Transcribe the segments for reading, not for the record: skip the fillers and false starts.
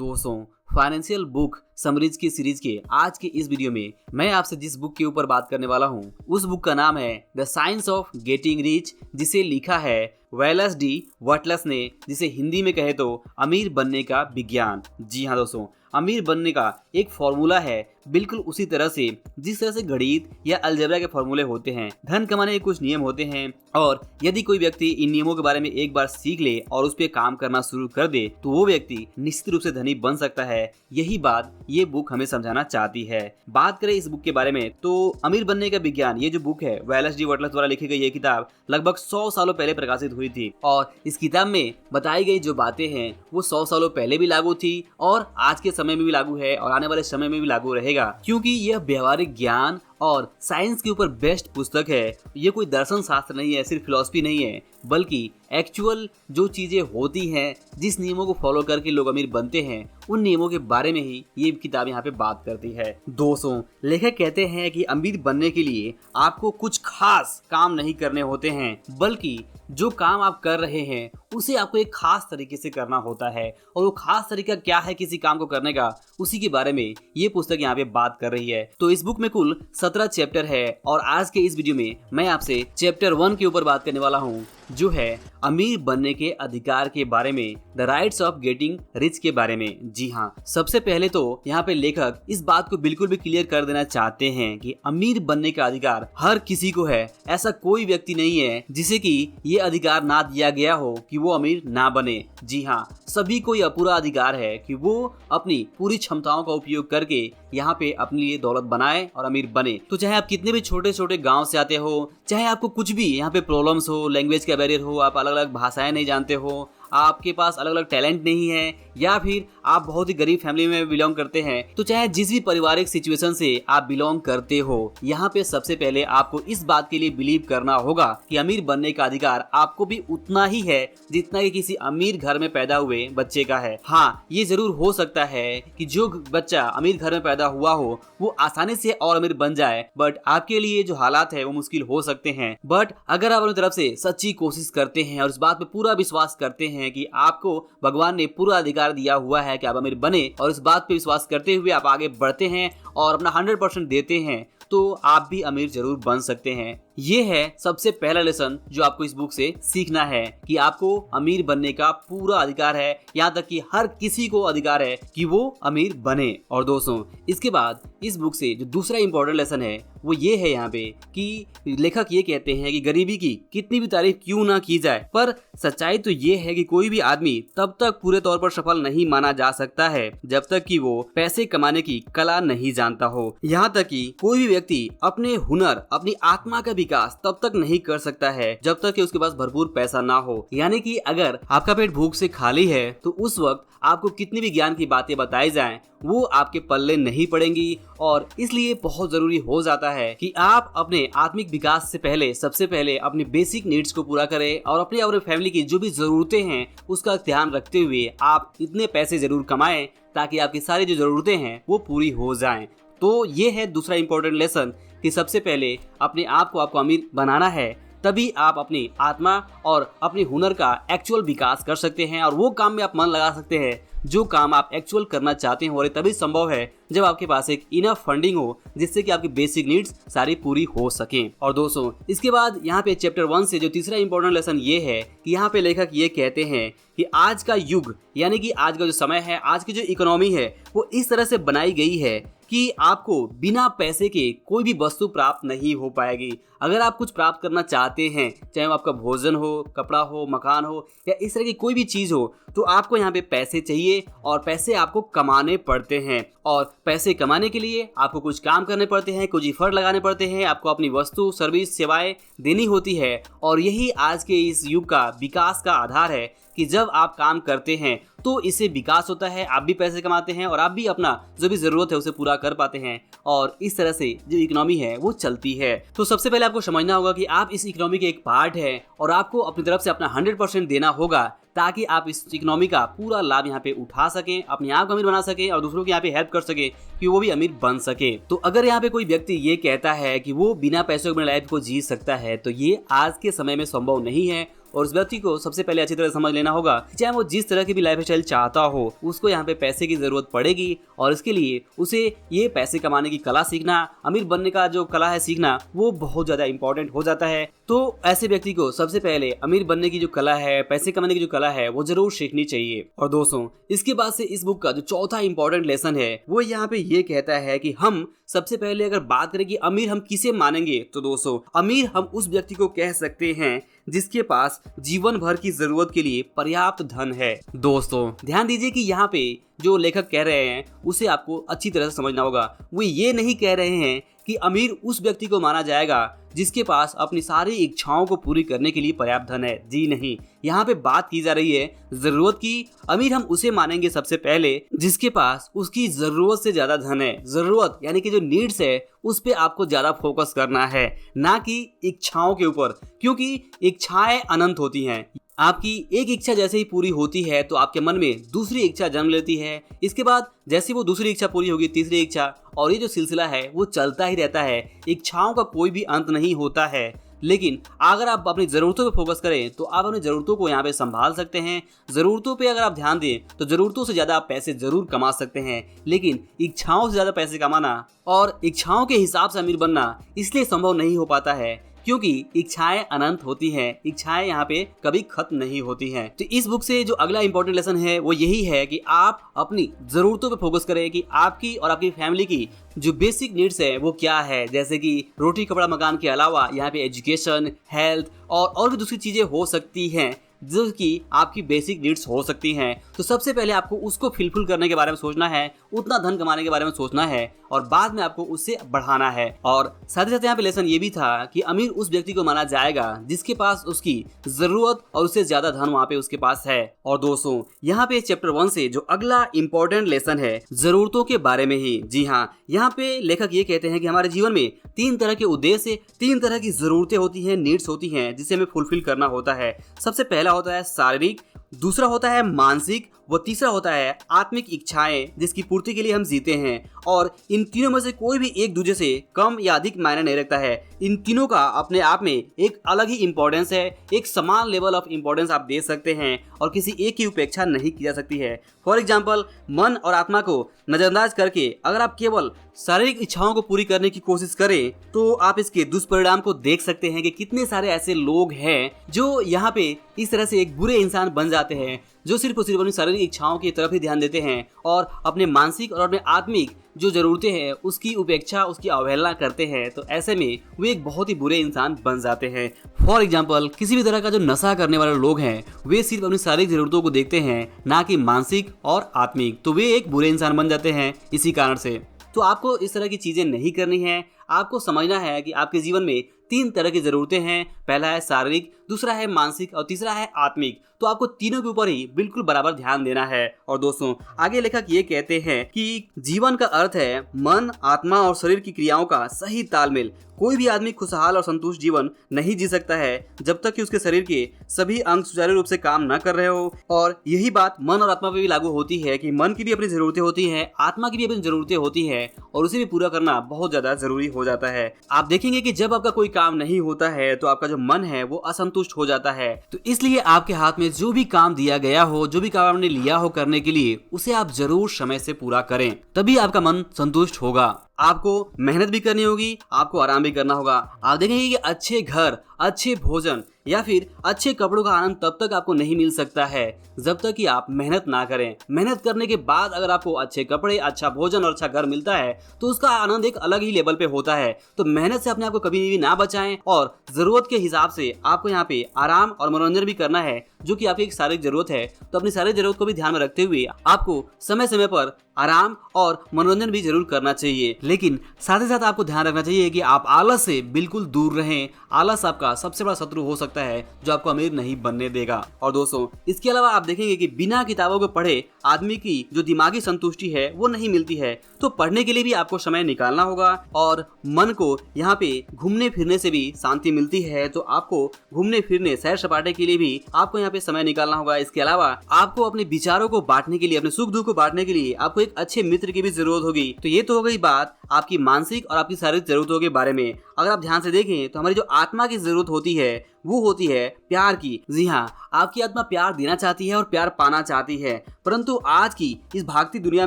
दोस्तों, financial book summaries की series के आज के इस वीडियो में मैं आपसे जिस बुक के ऊपर बात करने वाला हूँ उस बुक का नाम है the science of getting rich, जिसे लिखा है वैलस डी वटलस ने, जिसे हिंदी में कहे तो अमीर बनने का विज्ञान। जी हाँ दोस्तों, अमीर बनने का एक फॉर्मूला है, बिल्कुल उसी तरह से जिस तरह से गणित या अलजेब्रा के फॉर्मूले होते हैं। धन कमाने के कुछ नियम होते हैं और यदि कोई व्यक्ति इन नियमों के बारे में एक बार सीख ले और उस पर काम करना शुरू कर दे तो वो व्यक्ति निश्चित रूप से धनी बन सकता है। यही बात ये बुक हमें समझाना चाहती है। बात करें इस बुक के बारे में तो अमीर बनने का विज्ञान, ये जो बुक है वैलस डी वटलस द्वारा लिखी गई ये किताब लगभग 100 सालों पहले प्रकाशित हुई थी और इस किताब में बताई गई जो बातें हैं वो 100 सालों पहले भी लागू थी और आज के समय में भी लागू है और आने वाले समय में भी लागू रहेगा, क्योंकि यह व्यवहारिक ज्ञान और साइंस के ऊपर बेस्ट पुस्तक है। ये कोई दर्शन शास्त्र नहीं है, सिर्फ फिलॉसफी नहीं है, बल्कि एक्चुअल जो चीजें होती हैं, जिस नियमों को फॉलो करके लोग अमीर बनते हैं, उन नियमों के बारे में ही ये किताब यहाँ पे बात करती है। दोस्तों, लेखक कहते हैं कि अमीर बनने के लिए आपको कुछ खास काम नहीं करने होते हैं, बल्कि जो काम आप कर रहे हैं उसे आपको एक खास तरीके से करना होता है और वो खास तरीका क्या है किसी काम को करने का, उसी के बारे में ये पुस्तक यहाँ पे बात कर रही है। तो इस बुक में कुल 17 चैप्टर है और आज के इस वीडियो में मैं आपसे चैप्टर 1 के ऊपर बात करने वाला हूँ, जो है अमीर बनने के अधिकार के बारे में, the rights of getting rich के बारे में। जी हाँ, सबसे पहले तो यहाँ पे लेखक इस बात को बिल्कुल भी क्लियर कर देना चाहते हैं कि अमीर बनने का अधिकार हर किसी को है। ऐसा कोई व्यक्ति नहीं है जिसे कि ये अधिकार ना दिया गया हो कि वो अमीर ना बने। जी हाँ, सभी को यह पूरा अधिकार है कि वो अपनी पूरी क्षमताओं का उपयोग करके यहाँ पे अपने लिए दौलत बनाए और अमीर बने। तो चाहे आप कितने भी छोटे छोटे गांव से आते हो, चाहे आपको कुछ भी यहाँ पे प्रॉब्लम्स हो, लैंग्वेज का बैरियर हो, आप अलग अलग भाषाएं नहीं जानते हो, आपके पास अलग अलग टैलेंट नहीं है, या फिर आप बहुत ही गरीब फैमिली में बिलोंग करते हैं, तो चाहे जिस भी पारिवारिक सिचुएशन से आप बिलोंग करते हो, यहाँ पे सबसे पहले आपको इस बात के लिए बिलीव करना होगा कि अमीर बनने का अधिकार आपको भी उतना ही है जितना कि किसी अमीर घर में पैदा हुए बच्चे का है। हाँ, ये जरूर हो सकता है कि जो बच्चा अमीर घर में पैदा हुआ हो वो आसानी से और अमीर बन जाए, बट आपके लिए जो हालात है वो मुश्किल हो सकते हैं। बट अगर आप अपनी तरफ से सच्ची कोशिश करते हैं और इस बात पे पूरा विश्वास करते हैं कि आपको भगवान ने पूरा अधिकार दिया हुआ है कि आप अमीर बने, और इस बात पे विश्वास करते हुए आप आगे बढ़ते हैं और अपना 100% देते हैं, तो आप भी अमीर जरूर बन सकते हैं। ये है सबसे पहला लेसन जो आपको इस बुक से सीखना है कि आपको अमीर बनने का पूरा अधिकार है, यहाँ तक कि हर किसी को अधिकार है कि वो अमीर बने। और दोस्तों, इसके बाद इस बुक से जो दूसरा इंपॉर्टेंट लेसन है वो ये है यहाँ पे कि लेखक ये कहते हैं कि गरीबी की कितनी भी तारीफ क्यों ना की जाए, पर सच्चाई तो ये है कि कोई भी आदमी तब तक पूरे तौर पर सफल नहीं माना जा सकता है जब तक कि वो पैसे कमाने की कला नहीं जानता हो। यहाँ तक कि कोई भी व्यक्ति अपने हुनर, अपनी आत्मा का विकास तब तक नहीं कर सकता है जब तक कि उसके पास भरपूर पैसा ना हो। यानी कि अगर आपका पेट भूख से खाली है तो उस वक्त आपको कितनी भी ज्ञान की बातें बताई जाएं वो आपके पल्ले नहीं पड़ेंगी, और इसलिए बहुत जरूरी हो जाता है कि आप अपने आत्मिक विकास से पहले सबसे पहले अपनी बेसिक नीड्स को पूरा करें और अपनी और फैमिली की जो भी जरूरतें हैं उसका ध्यान रखते हुए आप इतने पैसे जरूर कमाएं ताकि आपकी सारी जो जरूरतें हैं वो पूरी हो जाएं। तो ये है दूसरा इंपॉर्टेंट लेसन कि सबसे पहले अपने आप को आपको अमीर बनाना है, तभी आप अपनी आत्मा और अपने हुनर का एक्चुअल विकास कर सकते हैं और वो काम में आप मन लगा सकते हैं जो काम आप एक्चुअल करना चाहते हैं। और ये तभी संभव है जब आपके पास एक इनफ फंडिंग हो जिससे कि आपकी बेसिक नीड्स सारी पूरी हो सकें। और दोस्तों, इसके बाद यहाँ पे चैप्टर 1 से जो तीसरा इंपॉर्टेंट लेसन ये है कि यहाँ पे लेखक ये कहते हैं कि आज का युग, यानी कि आज का जो समय है, आज की जो इकोनॉमी है वो इस तरह से बनाई गई है कि आपको बिना पैसे के कोई भी वस्तु प्राप्त नहीं हो पाएगी। अगर आप कुछ प्राप्त करना चाहते हैं, चाहे वो आपका भोजन हो, कपड़ा हो, मकान हो या इस तरह की कोई भी चीज़ हो, तो आपको यहाँ पे पैसे चाहिए और पैसे आपको कमाने पड़ते हैं। और पैसे कमाने के लिए आपको कुछ काम करने पड़ते हैं, कुछ एफर्ट लगाने पड़ते हैं, आपको अपनी वस्तु, सर्विस, सेवाएं देनी होती है। और यही आज के इस युग का विकास का आधार है कि जब आप काम करते हैं तो इससे विकास होता है, आप भी पैसे कमाते हैं और आप भी अपना जो भी जरूरत है उसे पूरा कर पाते हैं, और इस तरह से जो इकोनॉमी है वो चलती है। तो सबसे पहले आपको समझना होगा कि आप इस इकोनॉमी के एक पार्ट है और आपको अपनी तरफ से अपना 100% देना होगा ताकि आप इस इकोनॉमी का पूरा लाभ यहाँ पे उठा सकें, अपने आप को अमीर बना सकें और दूसरों की यहाँ पे हेल्प कर सके कि वो भी अमीर बन सके। तो अगर यहाँ पे कोई व्यक्ति ये कहता है कि वो बिना पैसों के अपनी लाइफ को जी सकता है तो ये आज के समय में संभव नहीं है और उस व्यक्ति को सबसे पहले अच्छी तरह समझ लेना होगा, चाहे वो जिस तरह की भी लाइफ स्टाइल चाहता हो, उसको यहाँ पे पैसे की जरूरत पड़ेगी और इसके लिए उसे ये पैसे कमाने की कला सीखना, अमीर बनने का जो कला है सीखना, वो बहुत ज्यादा इंपॉर्टेंट हो जाता है। तो ऐसे व्यक्ति को सबसे पहले अमीर बनने की जो कला है, पैसे कमाने की जो कला है, वो जरूर सीखनी चाहिए। और दोस्तों, इसके बाद से इस बुक का जो चौथा इंपॉर्टेंट लेसन है वो यहाँ पे ये कहता है कि हम सबसे पहले अगर बात करें कि अमीर हम किसे मानेंगे, तो दोस्तों अमीर हम उस व्यक्ति को कह सकते हैं जिसके पास जीवन भर की जरूरत के लिए पर्याप्त धन है। दोस्तों ध्यान दीजिए कि यहाँ पे जो लेखक कह रहे हैं उसे आपको अच्छी तरह से समझना होगा। वो ये नहीं कह रहे हैं कि अमीर उस व्यक्ति को माना जाएगा जिसके पास अपनी सारी इच्छाओं को पूरी करने के लिए पर्याप्त धन है। जी नहीं, यहाँ पे बात की जा रही है जरूरत की। अमीर हम उसे मानेंगे सबसे पहले जिसके पास उसकी जरूरत से ज्यादा धन है। जरूरत यानी कि जो नीड्स है उस पे आपको ज्यादा फोकस करना है, ना कि इच्छाओं के ऊपर, क्योंकि इच्छाएं अनंत होती हैं। आपकी एक इच्छा जैसे ही पूरी होती है तो आपके मन में दूसरी इच्छा जन्म लेती है। इसके बाद जैसे वो दूसरी इच्छा पूरी होगी, तीसरी इच्छा, और ये जो सिलसिला है वो चलता ही रहता है। इच्छाओं का कोई भी अंत नहीं होता है। लेकिन अगर आप अपनी ज़रूरतों पे फोकस करें तो आप अपनी ज़रूरतों को यहाँ पे संभाल सकते हैं। ज़रूरतों पे अगर आप ध्यान दें तो ज़रूरतों से ज़्यादा आप पैसे ज़रूर कमा सकते हैं, लेकिन इच्छाओं से ज़्यादा पैसे कमाना और इच्छाओं के हिसाब से अमीर बनना इसलिए संभव नहीं हो पाता है क्योंकि इच्छाएं अनंत होती हैं। इच्छाएं यहाँ पे कभी खत्म नहीं होती हैं। तो इस बुक से जो अगला इंपॉर्टेंट लेसन है वो यही है कि आप अपनी ज़रूरतों पे फोकस करें कि आपकी और आपकी फैमिली की जो बेसिक नीड्स है वो क्या है। जैसे कि रोटी कपड़ा मकान के अलावा यहाँ पे एजुकेशन, हेल्थ और भी दूसरी चीज़ें हो सकती हैं जो कि आपकी बेसिक नीड्स हो सकती हैं। तो सबसे पहले आपको उसको फिलफिल करने के बारे में सोचना है, उतना धन कमाने के बारे में सोचना है और बाद में आपको उससे बढ़ाना है। और साथ ही साथ यहाँ पे लेसन ये भी था कि अमीर उस व्यक्ति को माना जाएगा जिसके पास उसकी जरूरत और उससे ज्यादा धन वहाँ पे उसके पास है। और दोस्तों यहाँ पे चैप्टर 1 से जो अगला इंपॉर्टेंट लेसन है जरूरतों के बारे में ही। जी हाँ, यहाँ पे लेखक ये कहते हैं कि हमारे जीवन में 3 तरह के उद्देश्य, 3 तरह की जरूरतें होती हैं, नीड्स होती हैं जिसे हमें फुलफिल करना होता है। सबसे पहला होता है शारीरिक, दूसरा होता है मानसिक, वो तीसरा होता है आत्मिक इच्छाएं जिसकी पूर्ति के लिए हम जीते हैं। और इन तीनों में से कोई भी एक दूसरे से कम या अधिक मायने नहीं रखता है। इन तीनों का अपने आप में एक अलग ही इंपॉर्टेंस है, एक समान लेवल ऑफ इंपॉर्टेंस आप दे सकते हैं और किसी एक की उपेक्षा नहीं की जा सकती है। फॉर एग्जाम्पल, मन और आत्मा को नजरअंदाज करके अगर आप केवल शारीरिक इच्छाओं को पूरी करने की कोशिश करें तो आप इसके दुष्परिणाम को देख सकते हैं कि कितने सारे ऐसे लोग हैं जो यहाँ पे इस तरह से एक बुरे इंसान बन जाते हैं जो सिर्फ और सिर्फ अपनी शारीरिक इच्छाओं की तरफ ही ध्यान देते हैं और अपने मानसिक और अपने आत्मिक जो जरूरतें हैं उसकी उपेक्षा, उसकी अवहेलना करते हैं। तो ऐसे में वे एक बहुत ही बुरे इंसान बन जाते हैं। फॉर एग्जाम्पल, किसी भी तरह का जो नशा करने वाले लोग हैं वे सिर्फ अपनी शारीरिक जरूरतों को देखते हैं, ना कि मानसिक और आत्मिक। तो वे एक बुरे इंसान बन जाते हैं इसी कारण से। तो आपको इस तरह की चीजें नहीं करनी है। आपको समझना है कि आपके जीवन में 3 तरह की जरूरतें हैं। पहला है शारीरिक, दूसरा है मानसिक और तीसरा है आत्मिक। तो आपको तीनों के ऊपर ही बिल्कुल बराबर ध्यान देना है। और दोस्तों आगे लेखक ये कहते हैं कि जीवन का अर्थ है मन, आत्मा और शरीर की क्रियाओं का सही तालमेल। कोई भी आदमी खुशहाल और संतुष्ट जीवन नहीं जी सकता है जब तक कि उसके शरीर के सभी अंग सुचारू रूप से काम न कर रहे हो। और यही बात मन और आत्मा पे भी लागू होती है कि मन की भी अपनी जरूरतें होती हैं, आत्मा की भी अपनी जरूरतें होती हैं और उसे भी पूरा करना बहुत ज्यादा जरूरी हो जाता है। आप देखेंगे कि जब आपका कोई काम नहीं होता है तो आपका जो मन है वो असंतुष्ट हो जाता है। तो इसलिए आपके हाथ में जो भी काम दिया गया हो, जो भी काम आपने लिया हो करने के लिए, उसे आप जरूर समय से पूरा करें, तभी आपका मन संतुष्ट होगा। आपको मेहनत भी करनी होगी, आपको आराम भी करना होगा। आप देखेंगे कि अच्छे घर, अच्छे भोजन या फिर अच्छे कपड़ों का आनंद तब तक आपको नहीं मिल सकता है जब तक कि आप मेहनत ना करें। मेहनत करने के बाद अगर आपको अच्छे कपड़े, अच्छा भोजन और अच्छा घर मिलता है तो उसका आनंद एक अलग ही लेवल पे होता है। तो मेहनत से अपने आप को कभी भी ना बचाएं और जरूरत के हिसाब से आपको यहाँ पे आराम और मनोरंजन भी करना है जो कि आपकी एक शारीरिक जरूरत है। तो अपनी शारीरिक जरूरत को भी ध्यान में रखते हुए आपको समय समय पर आराम और मनोरंजन भी जरूर करना चाहिए। लेकिन साथ ही साथ आपको ध्यान रखना चाहिए कि आप आलस से बिल्कुल दूर रहें। आलस आपका सबसे बड़ा शत्रु हो सकता है जो आपको अमीर नहीं बनने देगा। और दोस्तों इसके अलावा आप देखेंगे कि बिना किताबों को पढ़े आदमी की जो दिमागी संतुष्टि है वो नहीं मिलती है। तो पढ़ने के लिए भी आपको समय निकालना होगा और मन को यहाँ पे घूमने फिरने से भी शांति मिलती है। तो आपको घूमने फिरने, सैर सपाटे के लिए भी आपको यहाँ पे समय निकालना होगा। इसके अलावा आपको अपने विचारों को बांटने के लिए, अपने सुख दुख को बांटने के लिए आपको एक अच्छे मित्र की भी जरूरत होगी। तो ये तो हो गई बात आपकी मानसिक और आपकी शारीरिक जरूरतों के बारे में। अगर आप ध्यान से देखें तो हमारी जो आत्मा की जरूरत होती है वो होती है प्यार की। जी हाँ, आपकी आत्मा प्यार देना चाहती है और प्यार पाना चाहती है, परंतु आज की इस भागती दुनिया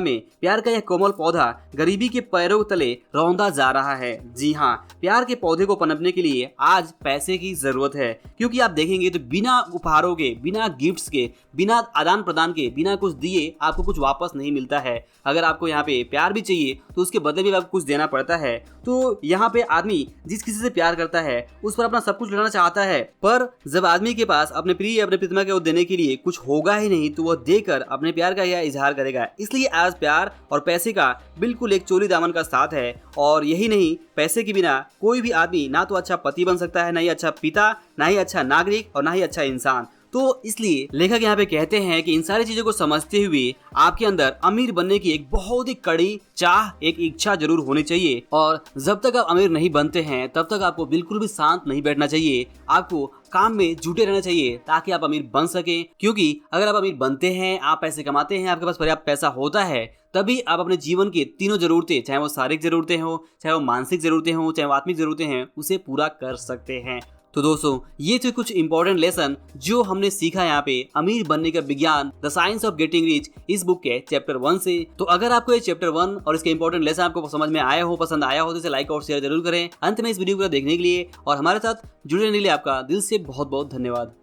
में प्यार का यह कोमल पौधा गरीबी के पैरों तले रौंदा जा रहा है। जी हाँ, प्यार के पौधे को पनपने के लिए आज पैसे की जरूरत है, क्योंकि आप देखेंगे तो बिना उपहारों के, बिना गिफ्ट्स के, बिना आदान प्रदान के, बिना कुछ दिए आपको कुछ वापस नहीं मिलता है। अगर आपको यहाँ पे प्यार भी चाहिए तो उसके बदले भी आपको कुछ देना पड़ता है। तो यहाँ पे आदमी जिस किसी से प्यार करता है उस पर अपना सब कुछ लुटाना चाहता है, पर जब आदमी के पास अपने प्रिय, अपने प्रीतमा को देने के लिए कुछ होगा ही नहीं तो वह देकर अपने प्यार का यह इजहार करेगा। इसलिए आज प्यार और पैसे का बिल्कुल एक चोली दामन का साथ है। और यही नहीं, पैसे के बिना कोई भी आदमी ना तो अच्छा पति बन सकता है, ना ही अच्छा पिता, ना ही अच्छा नागरिक और ना ही अच्छा इंसान। तो इसलिए लेखक यहाँ पे कहते हैं कि इन सारी चीजों को समझते हुए आपके अंदर अमीर बनने की एक बहुत ही कड़ी चाह, एक इच्छा जरूर होनी चाहिए। और जब तक आप अमीर नहीं बनते हैं तब तक आपको बिल्कुल भी शांत नहीं बैठना चाहिए, आपको काम में जुटे रहना चाहिए ताकि आप अमीर बन सके। क्योंकि अगर आप अमीर बनते हैं, आप पैसे कमाते हैं, आपके पास पर्याप्त पैसा होता है, तभी आप अपने जीवन की तीनों जरूरतें, चाहे वो शारीरिक जरूरतें हो, चाहे वो मानसिक जरूरतें हो, चाहे वो आत्मिक जरूरतें हैं, उसे पूरा कर सकते हैं। तो दोस्तों, ये थे कुछ इंपॉर्टेंट लेसन जो हमने सीखा यहाँ पे अमीर बनने का विज्ञान, the science of getting rich, इस बुक के चैप्टर 1 से। तो अगर आपको ये चैप्टर 1 और इसके इंपॉर्टेंट लेसन आपको समझ में आया हो, पसंद आया हो, तो इसे लाइक और शेयर जरूर करें। अंत में इस वीडियो को देखने के लिए और हमारे साथ जुड़े रहने के लिए आपका दिल से बहुत बहुत धन्यवाद।